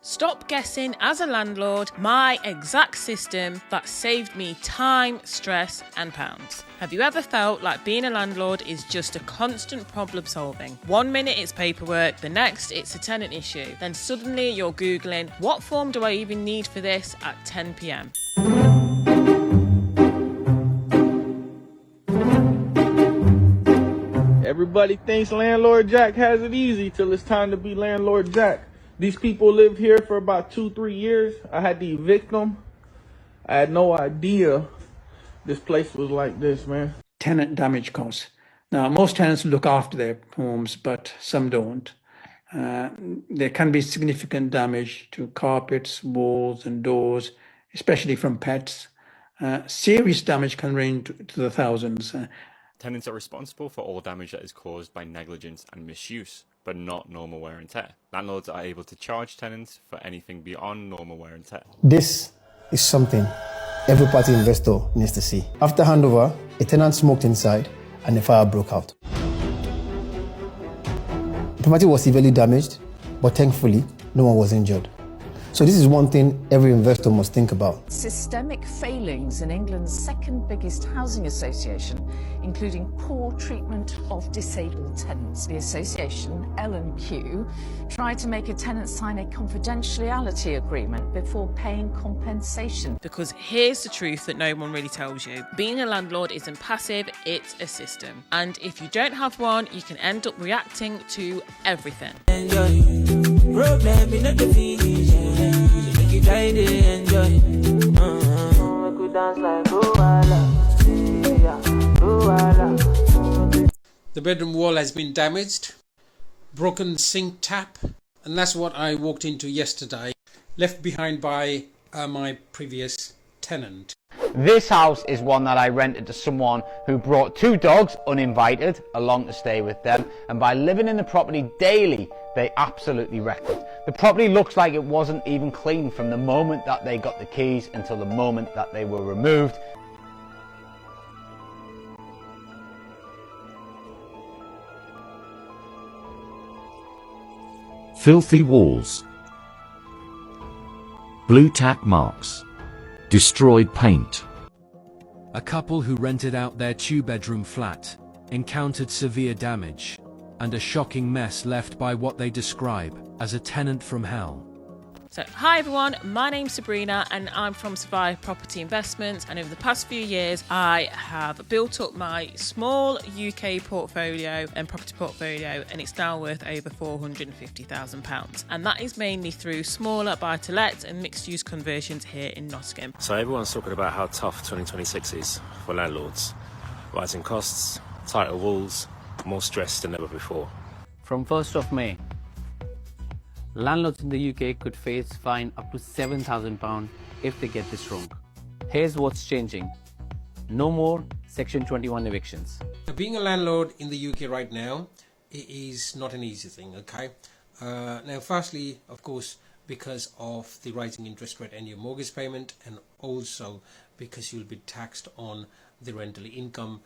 Stop guessing as a landlord, my exact system that saved me time, stress and pounds. Have you ever felt like being a landlord is just a constant problem solving? 1 minute it's paperwork, the next it's a tenant issue. Then suddenly you're Googling, what form do I even need for this at 10 p.m? Everybody thinks Landlord Jack has it easy till it's time to be Landlord Jack. These people lived here for about 2-3 years. I had to evict them. I had no idea this place was like this, man. Tenant damage costs. Now, most tenants look after their homes, but some don't. There can be significant damage to carpets, walls and doors, especially from pets. Serious damage can range to the thousands. Tenants are responsible for all damage that is caused by negligence and misuse, but not normal wear and tear. Landlords are able to charge tenants for anything beyond normal wear and tear. This is something every party investor needs to see. After handover, a tenant smoked inside and a fire broke out. The property was severely damaged, but thankfully, no one was injured. So this is one thing every investor must think about. Systemic failings in England's second biggest housing association, including poor treatment of disabled tenants. The association, L&Q, tried to make a tenant sign a confidentiality agreement before paying compensation. Because here's the truth that no one really tells you. Being a landlord isn't passive, it's a system. And if you don't have one, you can end up reacting to everything. The bedroom wall has been damaged, broken sink tap, and that's what I walked into yesterday, left behind by my previous tenant. This house is one that I rented to someone who brought 2 dogs uninvited along to stay with them, and by living in the property daily they absolutely wrecked it. The property looks like it wasn't even clean from the moment that they got the keys until the moment that they were removed. Filthy walls, blue tack marks, destroyed paint. A couple who rented out their 2-bedroom flat encountered severe damage and a shocking mess left by what they describe as a tenant from hell. So, hi everyone, my name's Sabrina and I'm from Sapphire Property Investments, and over the past few years I have built up my small UK portfolio and property portfolio, and it's now worth over £450,000, and that is mainly through smaller buy-to-let and mixed-use conversions here in Nottingham. So everyone's talking about how tough 2026 is for landlords. Rising costs, tighter walls, more stress than ever before. From 1st of May, landlords in the UK could face fine up to £7,000 if they get this wrong. Here's what's changing. No more Section 21 evictions. Being a landlord in the UK right now, it is not an easy thing, okay? Now, firstly, of course, because of the rising interest rate and your mortgage payment, and also because you'll be taxed on the rental income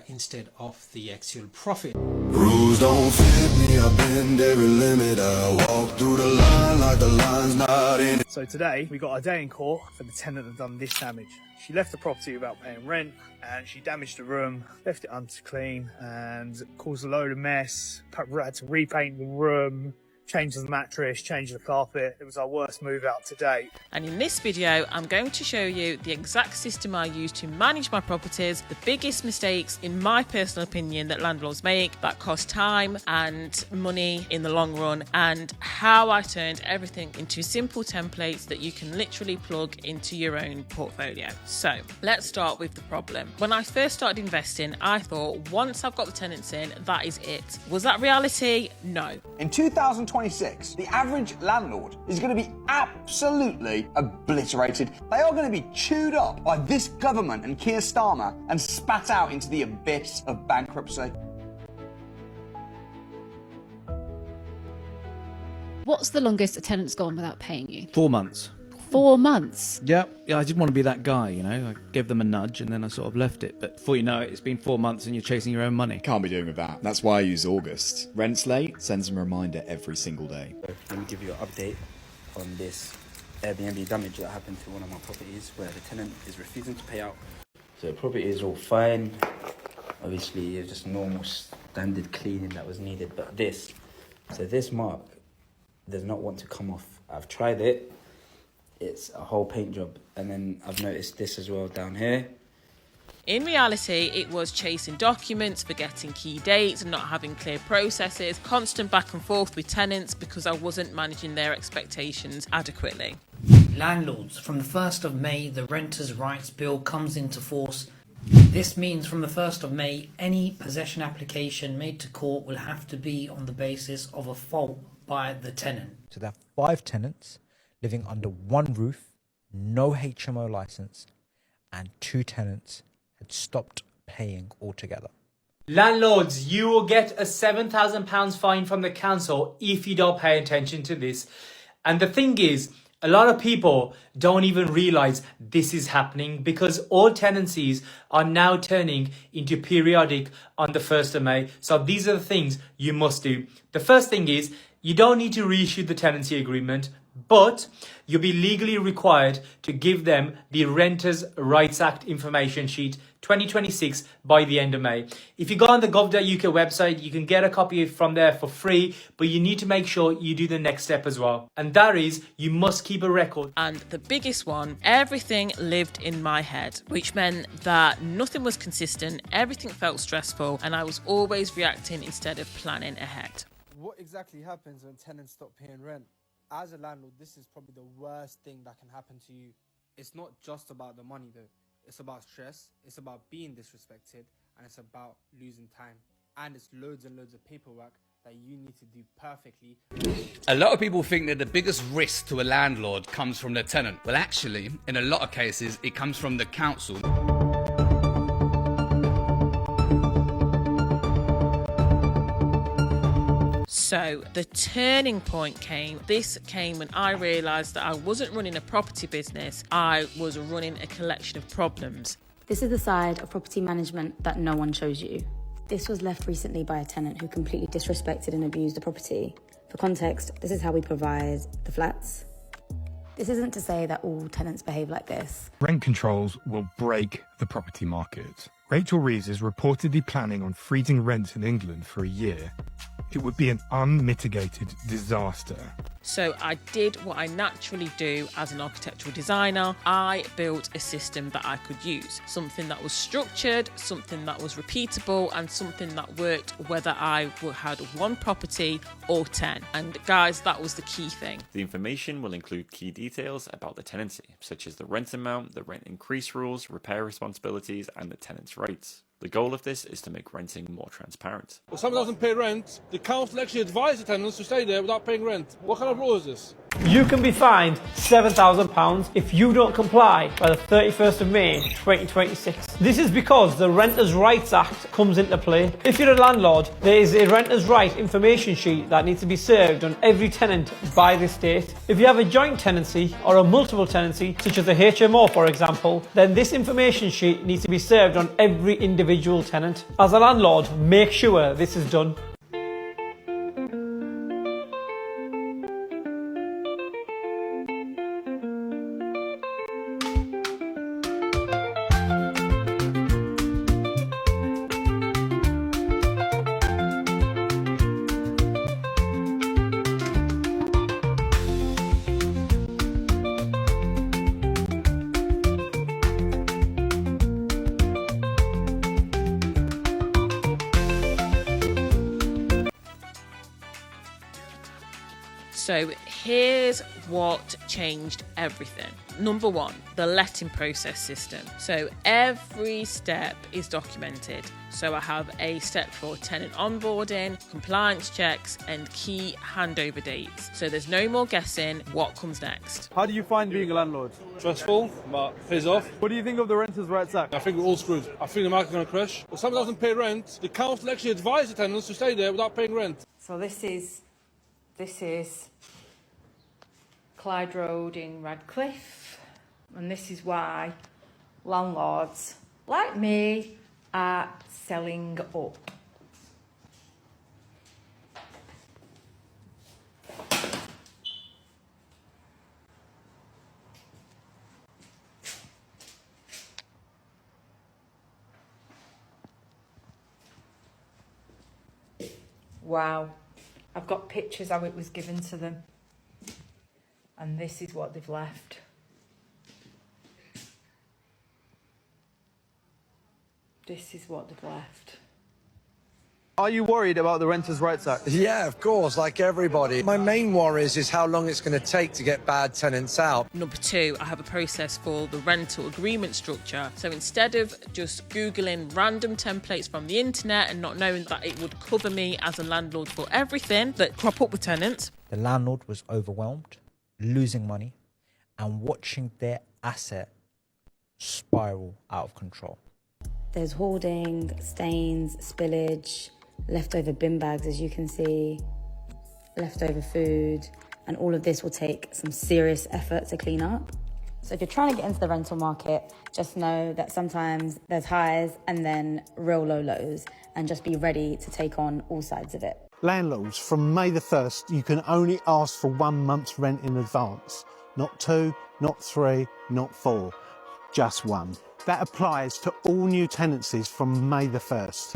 instead of the actual profit. Rules don't fit me, I've been every limit. I walk through the line like the line's not in it. So today we got a day in court for the tenant that done this damage. She left the property without paying rent, and she damaged the room, left it unclean and caused a load of mess. Had to repaint the room, change the mattress, change the carpet. It was our worst move out to date. And in this video, I'm going to show you the exact system I use to manage my properties, the biggest mistakes, in my personal opinion, that landlords make that cost time and money in the long run, and how I turned everything into simple templates that you can literally plug into your own portfolio. So let's start with the problem. When I first started investing, I thought once I've got the tenants in, that is it. Was that reality? No. In 2026, the average landlord is going to be absolutely obliterated. They are going to be chewed up by this government and Keir Starmer and spat out into the abyss of bankruptcy. What's the longest a tenant's gone without paying you? 4 months. 4 months? Yeah, I didn't want to be that guy, you know. I gave them a nudge and then I sort of left it. But before you know it, it's been 4 months and you're chasing your own money. Can't be doing with that. That's why I use August. Rent's late, sends them a reminder every single day. Let me give you an update. on this Airbnb damage that happened to one of my properties where the tenant is refusing to pay out. So the property is all fine. Obviously, it's just normal standard cleaning that was needed. But this mark does not want to come off. I've tried it. It's a whole paint job. And then I've noticed this as well down here. In reality, it was chasing documents, forgetting key dates and not having clear processes, constant back and forth with tenants because I wasn't managing their expectations adequately. Landlords, from the 1st of May, the Renters' Rights Bill comes into force. This means from the 1st of May, any possession application made to court will have to be on the basis of a fault by the tenant. So there are 5 tenants living under one roof, no HMO license, and 2 tenants had stopped paying altogether. Landlords, you will get a £7,000 fine from the council if you don't pay attention to this. And the thing is, a lot of people don't even realise this is happening because all tenancies are now turning into periodic on the 1st of May. So these are the things you must do. The first thing is, you don't need to reissue the tenancy agreement, but you'll be legally required to give them the Renters' Rights Act information sheet 2026 by the end of May. If you go on the gov.uk website, you can get a copy from there for free, but you need to make sure you do the next step as well. And that is, you must keep a record. And the biggest one, everything lived in my head, which meant that nothing was consistent, everything felt stressful, and I was always reacting instead of planning ahead. What exactly happens when tenants stop paying rent? As a landlord, this is probably the worst thing that can happen to you. It's not just about the money though. It's about stress, it's about being disrespected, and it's about losing time. And it's loads and loads of paperwork that you need to do perfectly. A lot of people think that the biggest risk to a landlord comes from the tenant. Well, actually, in a lot of cases, it comes from the council. So the turning point came. This came when I realised that I wasn't running a property business, I was running a collection of problems. This is the side of property management that no one shows you. This was left recently by a tenant who completely disrespected and abused the property. For context, this is how we provide the flats. This isn't to say that all tenants behave like this. Rent controls will break the property market. Rachel Reeves is reportedly planning on freezing rents in England for a year. It would be an unmitigated disaster. So I did what I naturally do as an architectural designer. I built a system that I could use. Something that was structured, something that was repeatable, and something that worked whether I had one property or 10. And guys, that was the key thing. The information will include key details about the tenancy, such as the rent amount, the rent increase rules, repair responsibilities, and the tenant's rights. The goal of this is to make renting more transparent. If someone doesn't pay rent, the council actually advises the tenants to stay there without paying rent. What kind of law is this? You can be fined £7,000 if you don't comply by the 31st of May 2026. This is because the Renters' Rights Act comes into play. If you're a landlord, there is a Renters' Right information sheet that needs to be served on every tenant by this date. If you have a joint tenancy or a multiple tenancy, such as a HMO for example, then this information sheet needs to be served on every individual tenant. As a landlord, make sure this is done. So here's what changed everything. Number one, the letting process system. So every step is documented. So I have a step for tenant onboarding, compliance checks, and key handover dates. So there's no more guessing what comes next. How do you find being a landlord? Stressful, but pays off. What do you think of the Renters' Rights Act? I think we're all screwed. I think the market's going to crash. If someone doesn't pay rent, the council actually advises the tenants to stay there without paying rent. So this is Clyde Road in Radcliffe, and this is why landlords like me are selling up. Wow. I've got pictures how it was given to them. And this is what they've left. This is what they've left. Are you worried about the Renters' Rights Act? Yeah, of course, like everybody. My main worries is how long it's going to take to get bad tenants out. Number 2, I have a process for the rental agreement structure. So instead of just Googling random templates from the internet and not knowing that it would cover me as a landlord for everything that crop up with tenants, The landlord was overwhelmed, losing money, and watching their asset spiral out of control. There's hoarding, stains, spillage, leftover bin bags, as you can see, leftover food, and all of this will take some serious effort to clean up. So if you're trying to get into the rental market, just know that sometimes there's highs and then real low lows, and just be ready to take on all sides of it. Landlords, from May the 1st, you can only ask for 1 month's rent in advance. Not 2, not 3, not 4, just 1. That applies to all new tenancies from May the 1st.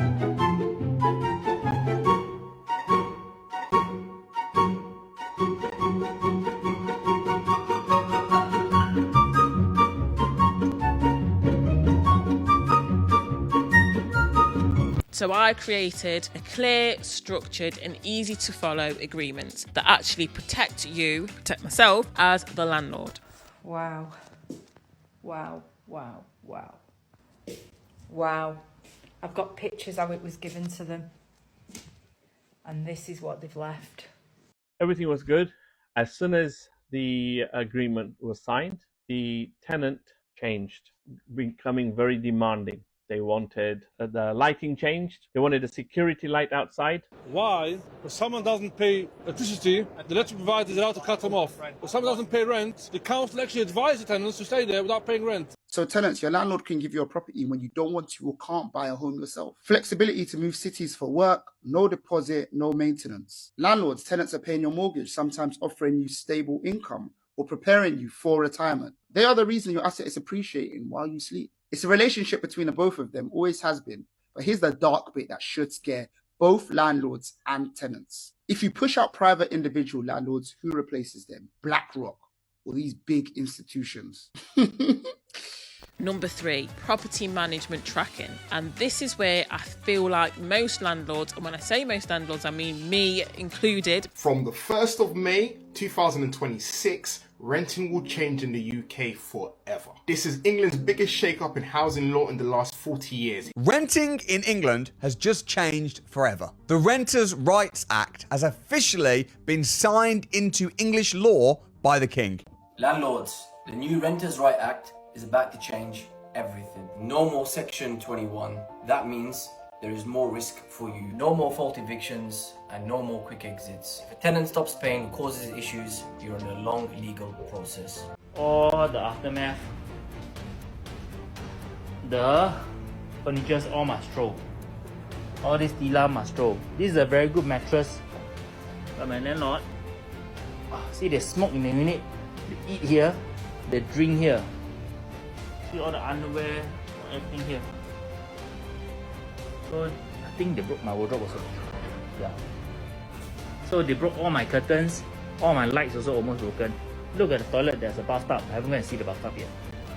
So I created a clear, structured and easy to follow agreement that actually protect myself as the landlord. Wow. Wow, wow, wow. Wow. I've got pictures how it was given to them. And this is what they've left. Everything was good. As soon as the agreement was signed, the tenant changed, becoming very demanding. They wanted the lighting changed. They wanted a security light outside. Why? If someone doesn't pay electricity, the electric provider is allowed to cut them off. If someone doesn't pay rent, the council actually advises the tenants to stay there without paying rent. So tenants, your landlord can give you a property when you don't want to or can't buy a home yourself. Flexibility to move cities for work, no deposit, no maintenance. Landlords, tenants are paying your mortgage, sometimes offering you stable income or preparing you for retirement. They are the reason your asset is appreciating while you sleep. It's a relationship between the both of them, always has been. But here's the dark bit that should scare both landlords and tenants. If you push out private individual landlords, who replaces them? BlackRock or these big institutions? Number 3, property management tracking. And this is where I feel like most landlords, and when I say most landlords, I mean me included. From the 1st of May 2026, renting will change in the UK forever. This is England's biggest shake-up in housing law in the last 40 years. Renting in England has just changed forever. The Renters' Rights Act has officially been signed into English law by the King. Landlords, the new Renters' Rights Act is about to change everything. No more Section 21. That means there is more risk for you. No more fault evictions and no more quick exits. If a tenant stops paying or causes issues, you're in a long legal process. All the aftermath. The furnitures all must throw. All this tila must throw. This is a very good mattress. But my landlord, see, they smoke in the unit, they eat here, they drink here. See all the underwear, everything here. So I think they broke my wardrobe also. Yeah. So they broke all my curtains, all my lights also almost broken. Look at the toilet, there's a bathtub. I haven't gone to see the bathtub yet.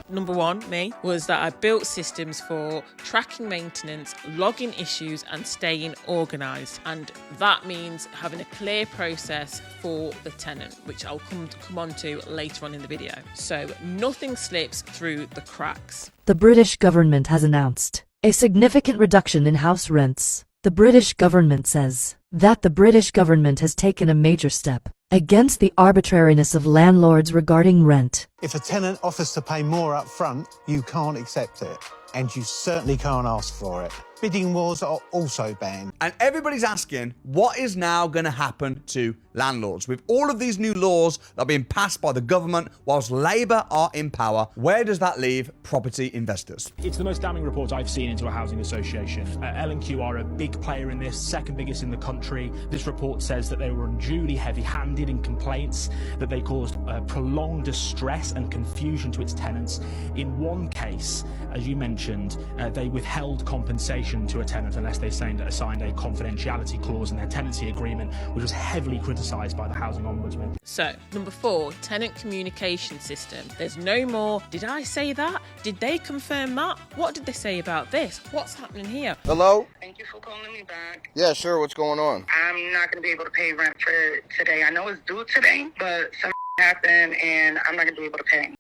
Number 1, me, was that I built systems for tracking maintenance, logging issues and staying organised. And that means having a clear process for the tenant, which I'll come on to later on in the video. So nothing slips through the cracks. The British government has announced a significant reduction in house rents. The British government says that the British government has taken a major step against the arbitrariness of landlords regarding rent. If a tenant offers to pay more up front, you can't accept it. And you certainly can't ask for it. Bidding wars are also banned. And everybody's asking, what is now going to happen to landlords? With all of these new laws that are being passed by the government whilst Labour are in power, where does that leave property investors? It's the most damning report I've seen into a housing association. L&Q are a big player in this, second biggest in the country. This report says that they were unduly heavy-handed in complaints, that they caused prolonged distress stress and confusion to its tenants. In one case, as you mentioned, they withheld compensation to a tenant unless they signed a confidentiality clause in their tenancy agreement, which was heavily criticised by the Housing Ombudsman. So, number 4, tenant communication system. There's no more, did I say that? Did they confirm that? What did they say about this? What's happening here? Hello? Thank you for calling me back. Yeah, sure. What's going on? I'm not going to be able to pay rent for today. I know it's due today, but something happened and I'm not going to be able to pay.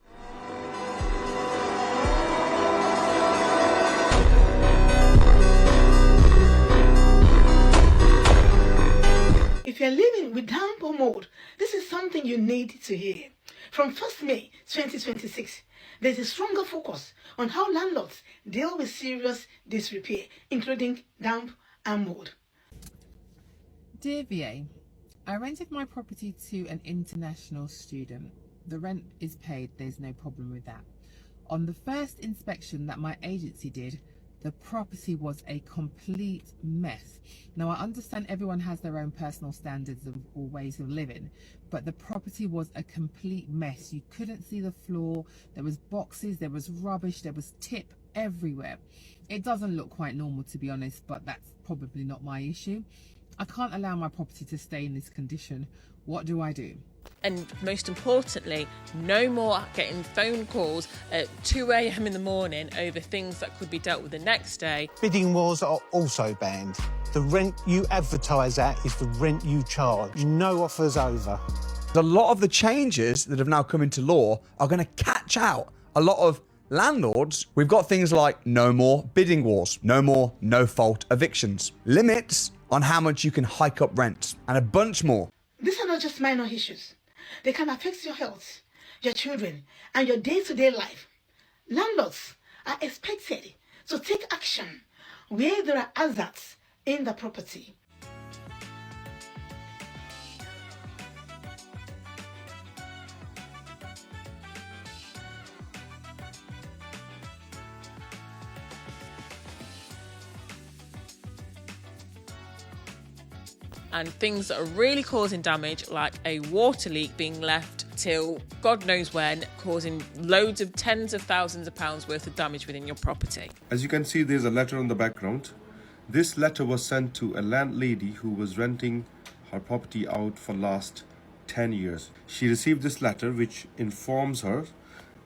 If you're living with damp or mold, this is something you need to hear. From 1st May 2026, there's a stronger focus on how landlords deal with serious disrepair, including damp and mold. Dear VA, I rented my property to an international student. The rent is paid, there's no problem with that. On the first inspection that my agency did, the property was a complete mess. Now, I understand everyone has their own personal standards or ways of living, but the property was a complete mess. You couldn't see the floor, there was boxes, there was rubbish, there was tip everywhere. It doesn't look quite normal, to be honest, but that's probably not my issue. I can't allow my property to stay in this condition. What do I do? And most importantly, no more getting phone calls at 2 a.m. in the morning over things that could be dealt with the next day. Bidding wars are also banned. The rent you advertise at is the rent you charge. No offers over. A lot of the changes that have now come into law are going to catch out a lot of landlords. We've got things like no more bidding wars, no more no-fault evictions, limits on how much you can hike up rents, and a bunch more. These are not just minor issues. They can affect your health, your children, and your day-to-day life. Landlords are expected to take action where there are hazards in the property. And things that are really causing damage, like a water leak being left till God knows when, causing loads of tens of thousands of pounds worth of damage within your property. As you can see, there's a letter on the background. This letter was sent to a landlady who was renting her property out for last 10 years. She received this letter which informs her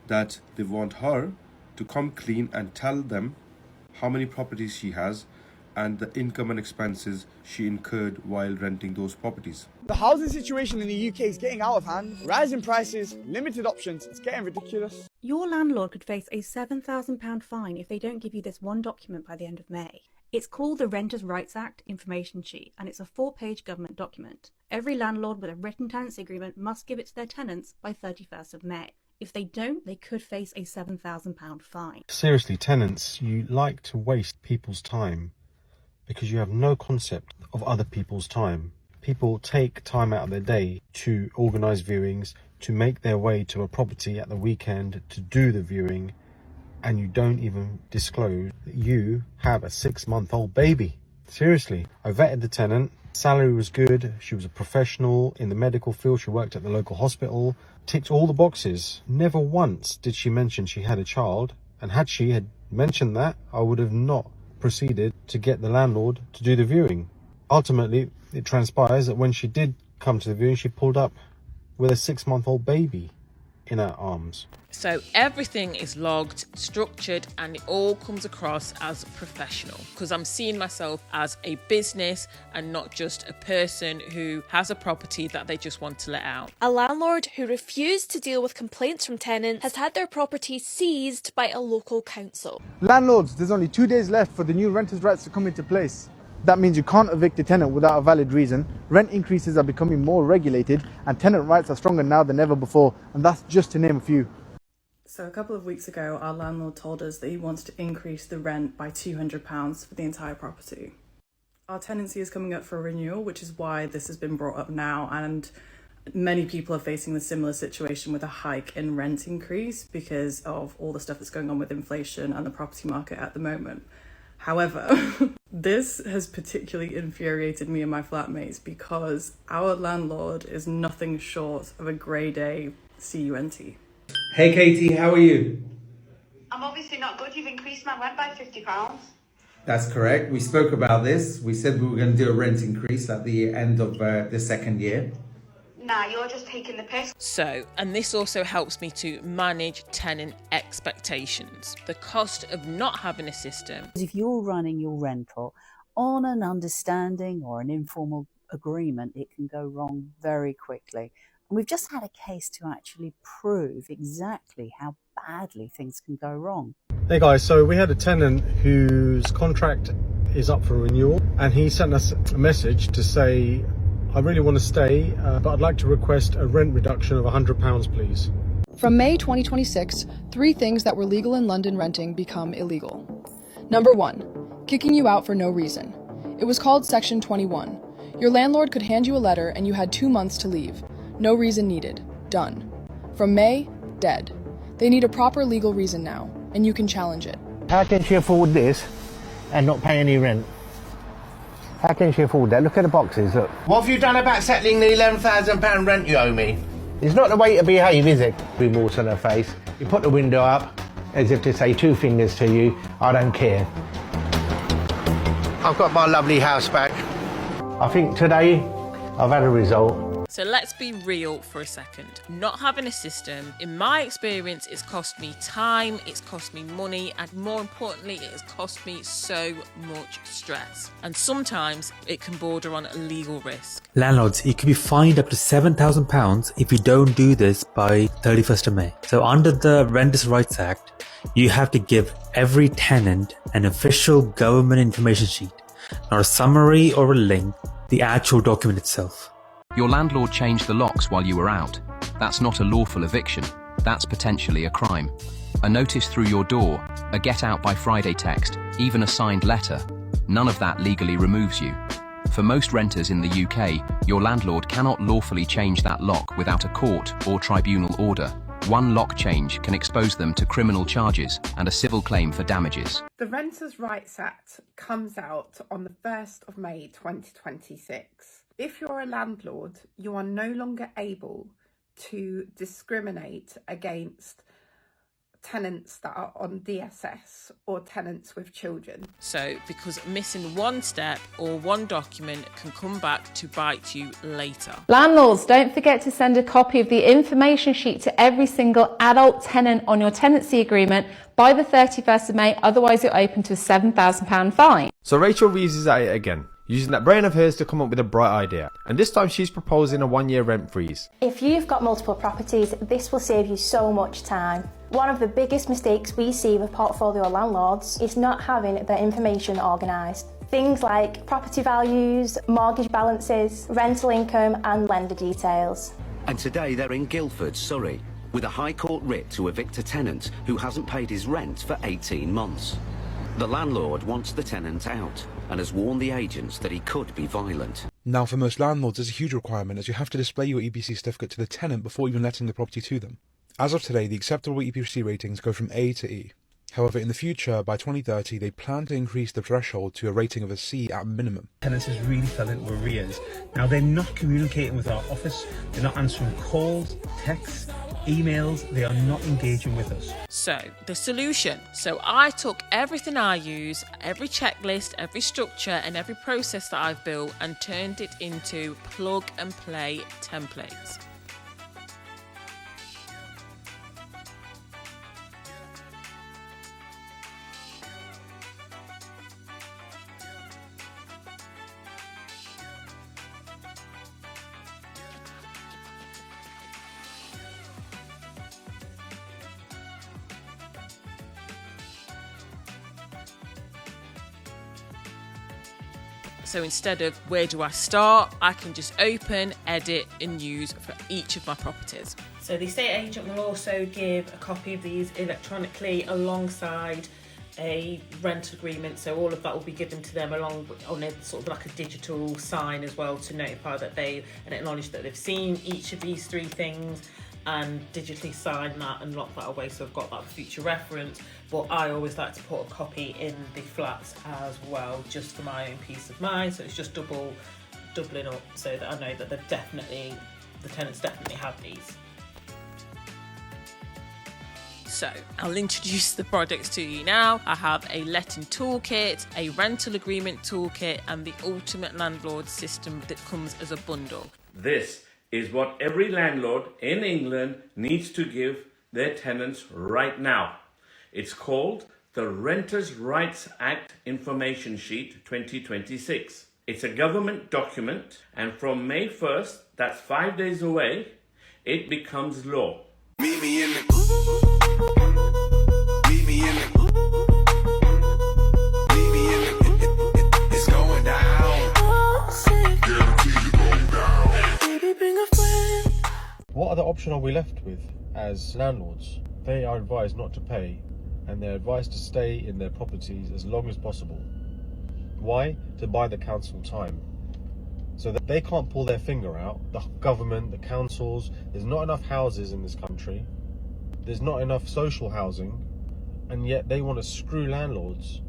that they want her to come clean and tell them how many properties she has and the income and expenses she incurred while renting those properties. The housing situation in the UK is getting out of hand. Rising prices, limited options, it's getting ridiculous. Your landlord could face a £7,000 fine if they don't give you this one document by the end of May. It's called the Renters' Rights Act Information Sheet, and it's a 4-page government document. Every landlord with a written tenancy agreement must give it to their tenants by 31st of May. If they don't, they could face a £7,000 fine. Seriously, tenants, you like to waste people's time because you have no concept of other people's time. People take time out of their day to organise viewings, to make their way to a property at the weekend to do the viewing, and you don't even disclose that you have a 6-month-old baby. Seriously, I vetted the tenant, salary was good, she was a professional in the medical field, she worked at the local hospital, ticked all the boxes. Never once did she mention she had a child, and had she had mentioned that, I would have not proceeded to get the landlord to do the viewing. Ultimately, it transpires that when she did come to the viewing, she pulled up with a 6-month-old baby in her arms. So everything is logged, structured, and it all comes across as professional, because I'm seeing myself as a business and not just a person who has a property that they just want to let out. A landlord who refused to deal with complaints from tenants has had their property seized by a local council. Landlords, there's only 2 days left for the new renters' rights to come into place. That means you can't evict a tenant without a valid reason, rent increases are becoming more regulated, and tenant rights are stronger now than ever before, and that's just to name a few. So a couple of weeks ago, our landlord told us that he wants to increase the rent by £200 for the entire property. Our tenancy is coming up for renewal, which is why this has been brought up now, and many people are facing a similar situation with a hike in rent increase because of all the stuff that's going on with inflation and the property market at the moment. However, this has particularly infuriated me and my flatmates because our landlord is nothing short of a grade A CUNT. Hey Katie, how are you? I'm obviously not good. You've increased my rent by £50. That's correct. We spoke about this. We said we were going to do a rent increase at the end of the second year. Nah, you're just taking the piss. So, and this also helps me to manage tenant expectations. The cost of not having a system. If you're running your rental on an understanding or an informal agreement, it can go wrong very quickly. And we've just had a case to actually prove exactly how badly things can go wrong. Hey guys, so we had a tenant whose contract is up for renewal, and he sent us a message to say, I really want to stay, but I'd like to request a rent reduction of £100, please. From May 2026, 3 things that were legal in London renting become illegal. Number 1, kicking you out for no reason. It was called Section 21. Your landlord could hand you a letter and you had 2 months to leave. No reason needed. Done. From May, dead. They need a proper legal reason now, and you can challenge it. How can she afford this and not pay any rent? How can she afford that? Look at the boxes, look. What have you done about settling the £11,000 rent you owe me? It's not the way to behave, is it? Remorse on her face. You put the window up, as if to say 2 fingers to you, I don't care. I've got my lovely house back. I think today I've had a result. So let's be real for a second. Not having a system, in my experience, it's cost me time, it's cost me money, and more importantly, it has cost me so much stress. And sometimes it can border on a legal risk. Landlords, you could be fined up to £7,000 if you don't do this by 31st of May. So under the Renters' Rights Act, you have to give every tenant an official government information sheet, not a summary or a link, the actual document itself. Your landlord changed the locks while you were out. That's not a lawful eviction. That's potentially a crime. A notice through your door, a get out by Friday text, even a signed letter. None of that legally removes you. For most renters in the UK, your landlord cannot lawfully change that lock without a court or tribunal order. One lock change can expose them to criminal charges and a civil claim for damages. The Renters' Rights Act comes out on the 1st of May 2026. If you're a landlord, you are no longer able to discriminate against tenants that are on DSS or tenants with children. So, because missing one step or one document can come back to bite you later. Landlords, don't forget to send a copy of the information sheet to every single adult tenant on your tenancy agreement by the 31st of May, otherwise you're open to a £7,000 fine. So Rachel Reeves is at it again, using that brain of hers to come up with a bright idea. And this time she's proposing a 1-year rent freeze. If you've got multiple properties, this will save you so much time. One of the biggest mistakes we see with portfolio landlords is not having their information organised. Things like property values, mortgage balances, rental income and lender details. And today they're in Guildford, Surrey, with a High Court writ to evict a tenant who hasn't paid his rent for 18 months. The landlord wants the tenant out and has warned the agents that he could be violent. Now, for most landlords, there's a huge requirement as you have to display your EPC certificate to the tenant before even letting the property to them. As of today, the acceptable EPC ratings go from A to E. However, in the future, by 2030, they plan to increase the threshold to a rating of a C at minimum. Tenants has really fell into arrears. Now, they're not communicating with our office, they're not answering calls, texts, emails, they are not engaging with us. So, the solution. So I took everything I use, every checklist, every structure and every process that I've built and turned it into plug and play templates. So instead of where do I start, I can just open, edit and use for each of my properties. So the estate agent will also give a copy of these electronically alongside a rent agreement, so all of that will be given to them along on a sort of like a digital sign as well to notify that they and acknowledge that they've seen each of these 3 things and digitally sign that and lock that away, so I've got that for future reference. But I always like to put a copy in the flats as well, just for my own peace of mind, so it's just doubling up so that I know that the tenants definitely have these. So I'll introduce the products to you now. I have a letting toolkit, a rental agreement toolkit, and the ultimate landlord system that comes as a bundle. This is what every landlord in England needs to give their tenants right now. It's called the Renters' Rights Act Information Sheet 2026. It's a government document, and from May 1st, that's 5 days away, it becomes law. Meet me in the Meet me in the Meet me in the It's going down. Baby, bring a friend. What other option are we left with as landlords? They are advised not to pay, and they're advised to stay in their properties as long as possible. Why? To buy the council time. So that they can't pull their finger out. The government, the councils, there's not enough houses in this country. There's not enough social housing, and yet they want to screw landlords,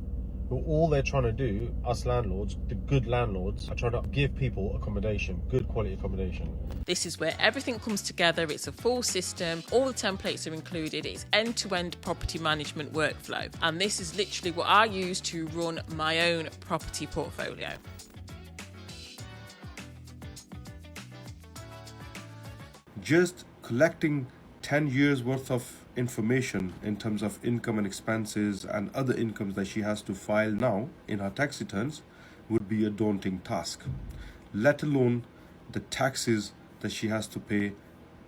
who all they're trying to do, us landlords, the good landlords, are trying to give people accommodation, good quality accommodation. This is where everything comes together. It's a full system. All the templates are included. It's end-to-end property management workflow. And this is literally what I use to run my own property portfolio. Just collecting 10 years worth of information in terms of income and expenses and other incomes that she has to file now in her tax returns would be a daunting task, let alone the taxes that she has to pay,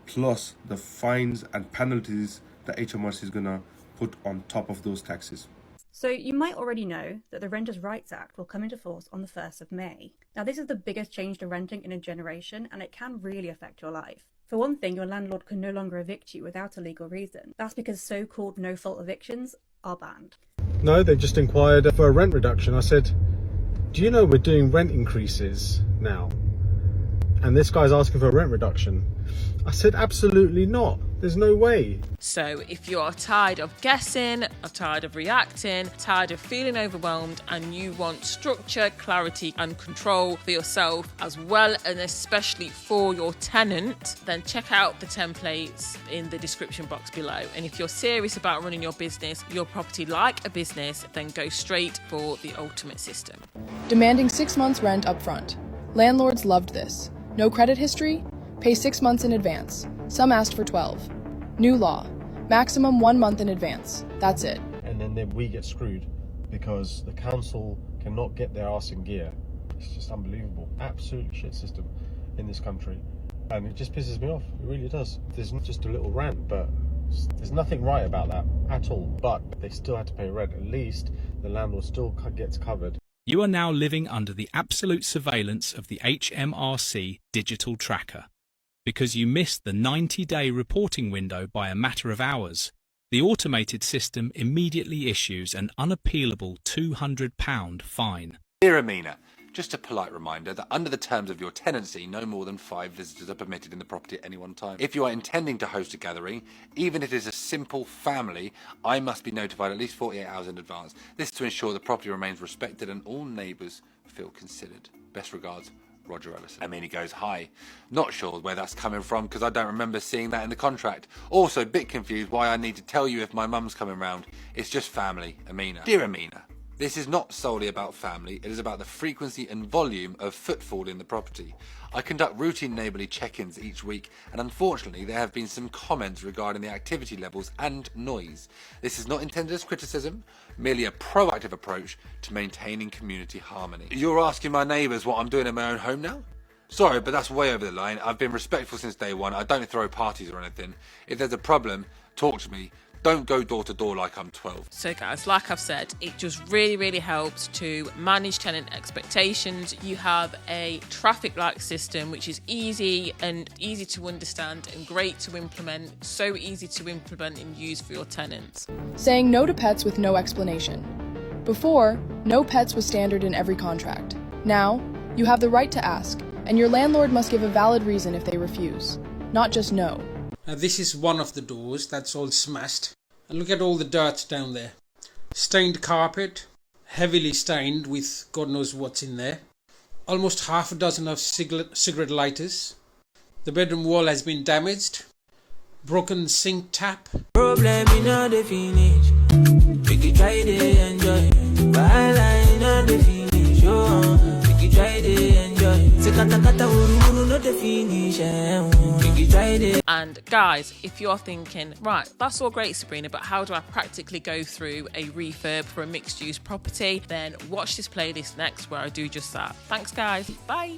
plus the fines and penalties that HMRC is going to put on top of those taxes. So you might already know that the Renters' Rights Act will come into force on the 1st of May. Now this is the biggest change to renting in a generation, and it can really affect your life. For one thing, your landlord can no longer evict you without a legal reason. That's because so-called no-fault evictions are banned. No, they just inquired for a rent reduction. I said, do you know we're doing rent increases now? And this guy's asking for a rent reduction. I said, absolutely not. There's no way. So if you're tired of guessing, or tired of reacting, tired of feeling overwhelmed, and you want structure, clarity and control for yourself as well, and especially for your tenant, then check out the templates in the description box below. And if you're serious about running your business, your property like a business, then go straight for the ultimate system. Demanding 6 months rent up front. Landlords loved this. No credit history? Pay 6 months in advance. Some asked for 12. New law. Maximum 1 month in advance. That's it. And then we get screwed because the council cannot get their arse in gear. It's just unbelievable. Absolute shit system in this country. And it just pisses me off. It really does. There's not just a little rant, but there's nothing right about that at all. But they still had to pay rent. At least the landlord still gets covered. You are now living under the absolute surveillance of the HMRC digital tracker. Because you missed the 90-day reporting window by a matter of hours, the automated system immediately issues an unappealable £200 fine. Dear Amina, just a polite reminder that under the terms of your tenancy, no more than 5 visitors are permitted in the property at any one time. If you are intending to host a gathering, even if it is a simple family, I must be notified at least 48 hours in advance. This to ensure the property remains respected and all neighbours feel considered. Best regards, Roger Ellison. Amina goes, hi. Not sure where that's coming from because I don't remember seeing that in the contract. Also, a bit confused why I need to tell you if my mum's coming round. It's just family, Amina. Dear Amina, this is not solely about family, it is about the frequency and volume of footfall in the property. I conduct routine neighbourly check-ins each week, and unfortunately there have been some comments regarding the activity levels and noise. This is not intended as criticism, merely a proactive approach to maintaining community harmony. You're asking my neighbours what I'm doing in my own home now? Sorry, but that's way over the line. I've been respectful since day one. I don't throw parties or anything. If there's a problem, talk to me. Don't go door to door like I'm 12. So guys, like I've said, it just really helps to manage tenant expectations. You have a traffic light system which is easy to understand and great to implement, so easy to implement and use for your tenants. Saying no to pets with no explanation. Before, no pets was standard in every contract. Now, you have the right to ask, and your landlord must give a valid reason if they refuse, not just no. Now this is one of the doors that's all smashed. And look at all the dirt down there. Stained carpet, heavily stained with God knows what's in there. Almost half a dozen of cigarette lighters. The bedroom wall has been damaged. broken sink tap. Problem in all the finish. Make you try to enjoy. While I know the finish. Oh, make you try to enjoy. Kata uru not the finish. Make you try to. And guys, if you're thinking, right, that's all great, Sabrina, but how do I practically go through a refurb for a mixed use property? Then watch this playlist next where I do just that. Thanks guys. Bye.